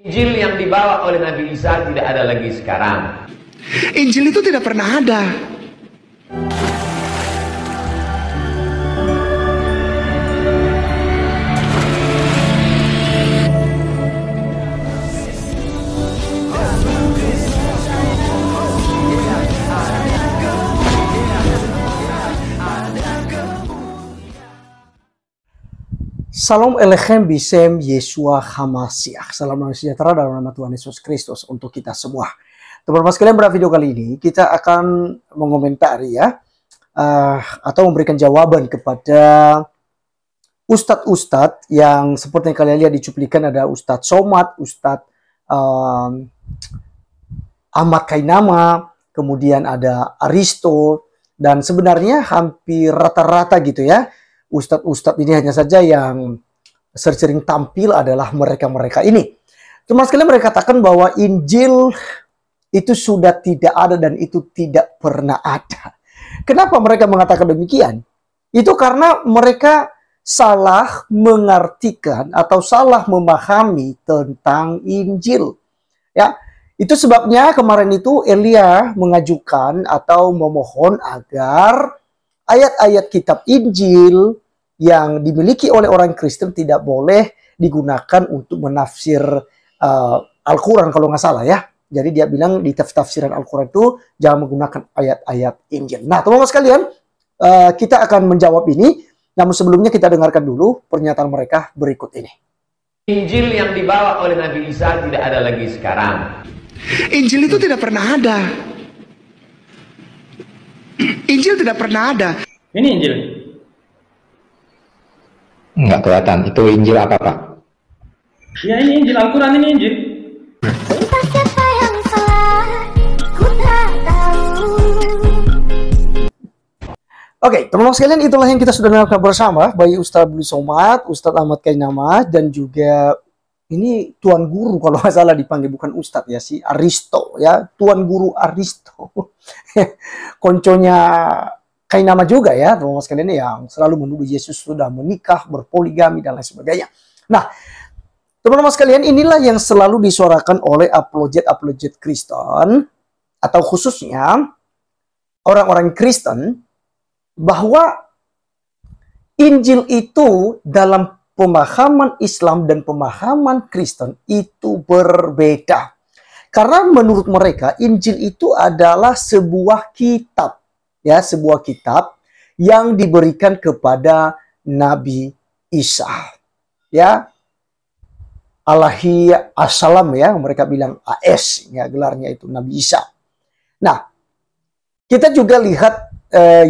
Injil yang dibawa oleh Nabi Isa tidak ada lagi sekarang. Injil itu tidak pernah ada. Salam Elechem Bisem Yeshua Hamasiah. Salam damai sejahtera dalam nama Tuhan Yesus Kristus untuk kita semua. Teman-teman sekalian, pada video kali ini kita akan mengomentari atau memberikan jawaban kepada ustadz-ustadz yang seperti yang kalian lihat di cuplikan. Ada Ustadz Somad, Ustadz Ahmad Kainama, kemudian ada Aristo, dan sebenarnya hampir rata-rata gitu ya. Ustadz-ustadz ini hanya saja yang sering tampil adalah mereka-mereka ini. Cuma sekali mereka katakan bahwa Injil itu sudah tidak ada dan itu tidak pernah ada. Kenapa mereka mengatakan demikian? Itu karena mereka salah mengartikan atau salah memahami tentang Injil. Ya, itu sebabnya kemarin itu Elia mengajukan atau memohon agar ayat-ayat kitab Injil yang dimiliki oleh orang Kristen tidak boleh digunakan untuk menafsir Al-Quran kalau nggak salah ya. Jadi dia bilang di tafsiran Al-Quran itu jangan menggunakan ayat-ayat Injil. Nah teman-teman sekalian, kita akan menjawab ini. Namun sebelumnya kita dengarkan dulu pernyataan mereka berikut ini. Injil yang dibawa oleh Nabi Isa tidak ada lagi sekarang. Injil itu tidak pernah ada. Injil tidak pernah ada. Ini Injil. Enggak kelihatan. Itu Injil apa, Pak? Ya ini Injil, Al-Quran ini Injil. Entah siapa yang salah, ku tak tahu. Oke, teman-teman sekalian, itulah yang kita sudah dengarkan bersama. Baik Ustadz Abdul Somad, Ustadz Ahmad Kainama, dan juga ini Tuan Guru kalau nggak salah dipanggil, bukan Ustadz ya, si Aristo ya. Tuan Guru Aristo. Konconya Kainama juga ya, teman-teman sekalian, yang selalu menuduh Yesus sudah menikah, berpoligami, dan lain sebagainya. Nah, teman-teman sekalian, inilah yang selalu disuarakan oleh apologet Kristen, atau khususnya orang-orang Kristen, bahwa Injil itu dalam pemahaman Islam dan pemahaman Kristen itu berbeda. Karena menurut mereka Injil itu adalah sebuah kitab, ya, sebuah kitab yang diberikan kepada Nabi Isa, ya, alaihi assalam ya, mereka bilang AS ya, gelarnya itu Nabi Isa. Nah, kita juga lihat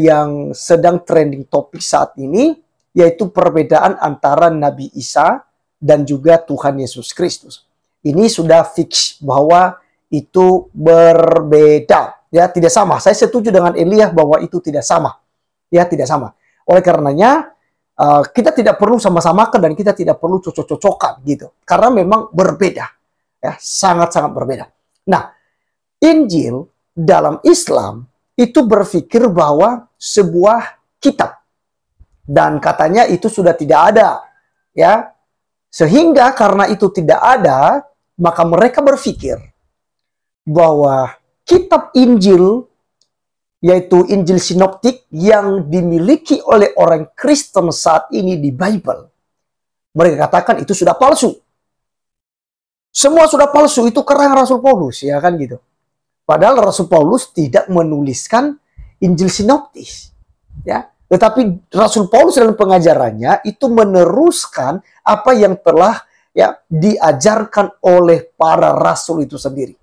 yang sedang trending topik saat ini, yaitu perbedaan antara Nabi Isa dan juga Tuhan Yesus Kristus. Ini sudah fix bahwa itu berbeda, ya, tidak sama. Saya setuju dengan Elia bahwa itu tidak sama, ya, tidak sama. Oleh karenanya kita tidak perlu sama-samakan dan kita tidak perlu cocok-cocokan gitu, karena memang berbeda, ya, sangat-sangat berbeda. Nah, Injil dalam Islam itu berpikir bahwa sebuah kitab, dan katanya itu sudah tidak ada, ya. Sehingga karena itu tidak ada, maka mereka berpikir bahwa kitab Injil, yaitu Injil Sinoptik yang dimiliki oleh orang Kristen saat ini di Bible, mereka katakan itu sudah palsu. Semua sudah palsu, itu karena Rasul Paulus, ya kan gitu. Padahal Rasul Paulus tidak menuliskan Injil Sinoptis, ya. Tetapi Rasul Paulus dalam pengajarannya itu meneruskan apa yang telah, ya, diajarkan oleh para rasul itu sendiri.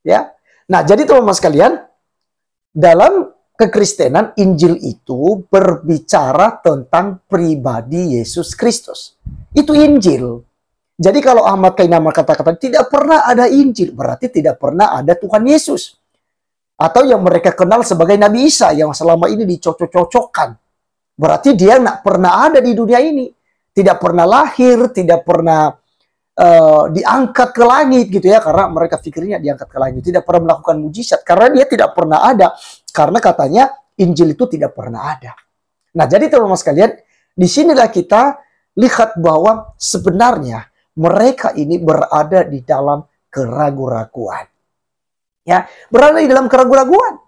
Ya. Nah, jadi teman-teman sekalian, dalam kekristenan Injil itu berbicara tentang pribadi Yesus Kristus. Itu Injil. Jadi kalau Ahmad Kainama kata-kata tidak pernah ada Injil, berarti tidak pernah ada Tuhan Yesus. Atau yang mereka kenal sebagai Nabi Isa yang selama ini dicocok-cocokkan. Berarti dia nggak pernah ada di dunia ini. Tidak pernah lahir, tidak pernah diangkat ke langit gitu ya. Karena mereka pikirnya diangkat ke langit. Tidak pernah melakukan mujizat. Karena dia tidak pernah ada. Karena katanya Injil itu tidak pernah ada. Nah, jadi teman-teman sekalian, disinilah kita lihat bahwa sebenarnya mereka ini berada di dalam keraguan-raguan. Ya, berada di dalam keraguan-raguan.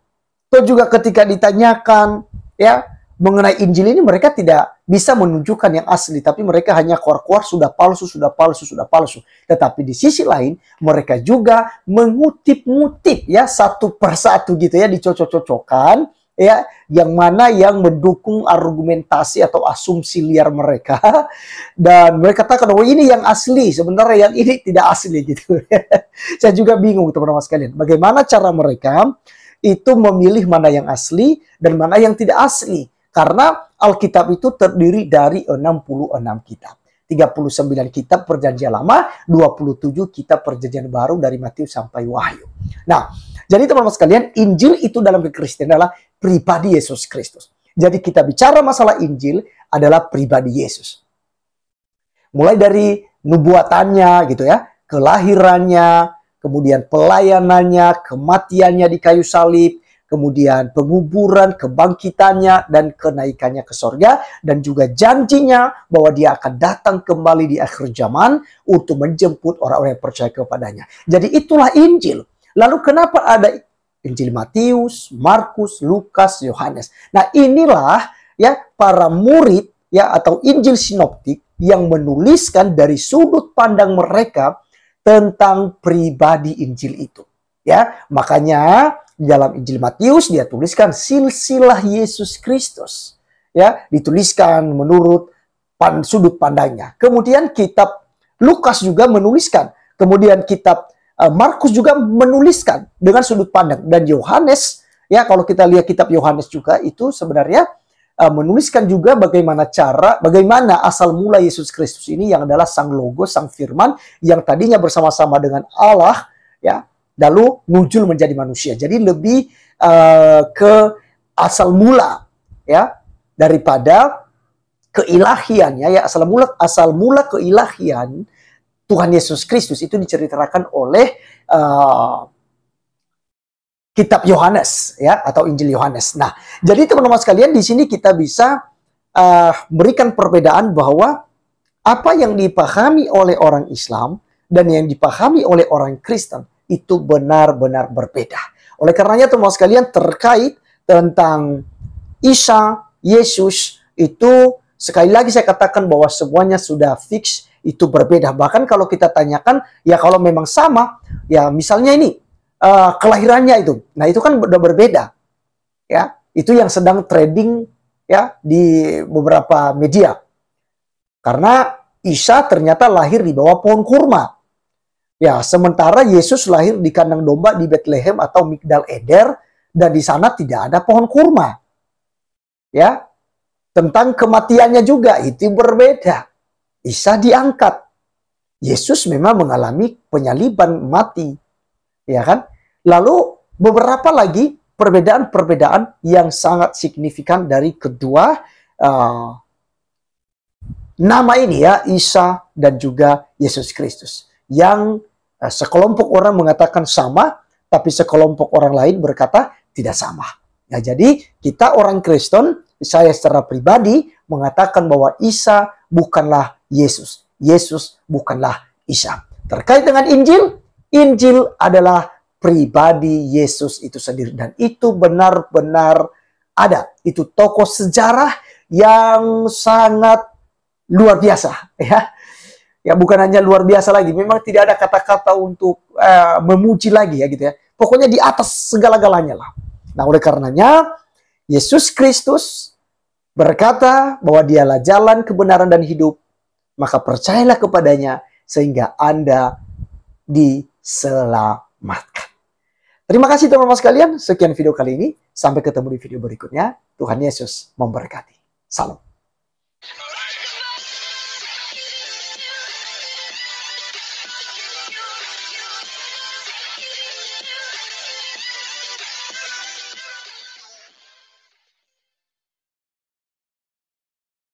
Atau juga ketika ditanyakan ya mengenai Injil ini, mereka tidak bisa menunjukkan yang asli, tapi mereka hanya keluar-keluar sudah palsu, sudah palsu, sudah palsu. Tetapi di sisi lain, mereka juga mengutip-ngutip ya satu persatu gitu ya, dicocok-cocokkan ya, yang mana yang mendukung argumentasi atau asumsi liar mereka, dan mereka katakan oh ini yang asli, sebenarnya yang ini tidak asli gitu. Saya juga bingung teman-teman sekalian, bagaimana cara mereka itu memilih mana yang asli dan mana yang tidak asli. Karena Alkitab itu terdiri dari 66 kitab. 39 kitab Perjanjian Lama, 27 kitab Perjanjian Baru dari Matius sampai Wahyu. Nah, jadi teman-teman sekalian, Injil itu dalam kekristenan adalah pribadi Yesus Kristus. Jadi kita bicara masalah Injil adalah pribadi Yesus. Mulai dari nubuatannya gitu ya, kelahirannya, kemudian pelayanannya, kematiannya di kayu salib, kemudian penguburan, kebangkitannya, dan kenaikannya ke sorga, dan juga janjinya bahwa dia akan datang kembali di akhir zaman untuk menjemput orang-orang yang percaya kepadanya. Jadi itulah Injil. Lalu kenapa ada Injil Matius, Markus, Lukas, Yohanes? Nah inilah ya para murid ya atau Injil sinoptik yang menuliskan dari sudut pandang mereka tentang pribadi Injil itu. Ya, makanya di dalam Injil Matius dia tuliskan silsilah Yesus Kristus. Ya, dituliskan menurut sudut pandangnya. Kemudian kitab Lukas juga menuliskan. Kemudian kitab Markus juga menuliskan dengan sudut pandang. Dan Yohanes, ya kalau kita lihat kitab Yohanes juga itu sebenarnya menuliskan juga bagaimana asal mula Yesus Kristus ini yang adalah Sang Logos, Sang Firman yang tadinya bersama-sama dengan Allah, ya, lalu muncul menjadi manusia. Jadi lebih ke asal mula, ya, daripada keilahian, ya, asal mula keilahian Tuhan Yesus Kristus itu diceritakan oleh kitab Yohanes ya atau Injil Yohanes. Nah, jadi teman-teman sekalian di sini kita bisa berikan perbedaan bahwa apa yang dipahami oleh orang Islam dan yang dipahami oleh orang Kristen itu benar-benar berbeda. Oleh karenanya teman-teman sekalian terkait tentang Isa, Yesus itu sekali lagi saya katakan bahwa semuanya sudah fix itu berbeda. Bahkan kalau kita tanyakan ya kalau memang sama ya misalnya ini kelahirannya itu. Nah, itu kan udah berbeda. Ya, itu yang sedang trending ya di beberapa media. Karena Isa ternyata lahir di bawah pohon kurma. Ya, sementara Yesus lahir di kandang domba di Bethlehem atau Migdal Eder dan di sana tidak ada pohon kurma. Ya. Tentang kematiannya juga itu berbeda. Isa diangkat. Yesus memang mengalami penyaliban mati. Ya kan? Lalu beberapa lagi perbedaan-perbedaan yang sangat signifikan dari kedua nama ini ya, Isa dan juga Yesus Kristus. Yang sekelompok orang mengatakan sama, tapi sekelompok orang lain berkata tidak sama. Ya, jadi kita orang Kristen, saya secara pribadi mengatakan bahwa Isa bukanlah Yesus. Yesus bukanlah Isa. Terkait dengan Injil, Injil adalah pribadi Yesus itu sendiri. Dan itu benar-benar ada. Itu tokoh sejarah yang sangat luar biasa. Ya, bukan hanya luar biasa lagi. Memang tidak ada kata-kata untuk memuji lagi ya gitu ya. Pokoknya di atas segala-galanya lah. Nah oleh karenanya, Yesus Kristus berkata bahwa dialah jalan, kebenaran, dan hidup. Maka percayalah kepadanya sehingga Anda diselamatkan. Terima kasih teman-teman sekalian. Sekian video kali ini. Sampai ketemu di video berikutnya. Tuhan Yesus memberkati. Salam.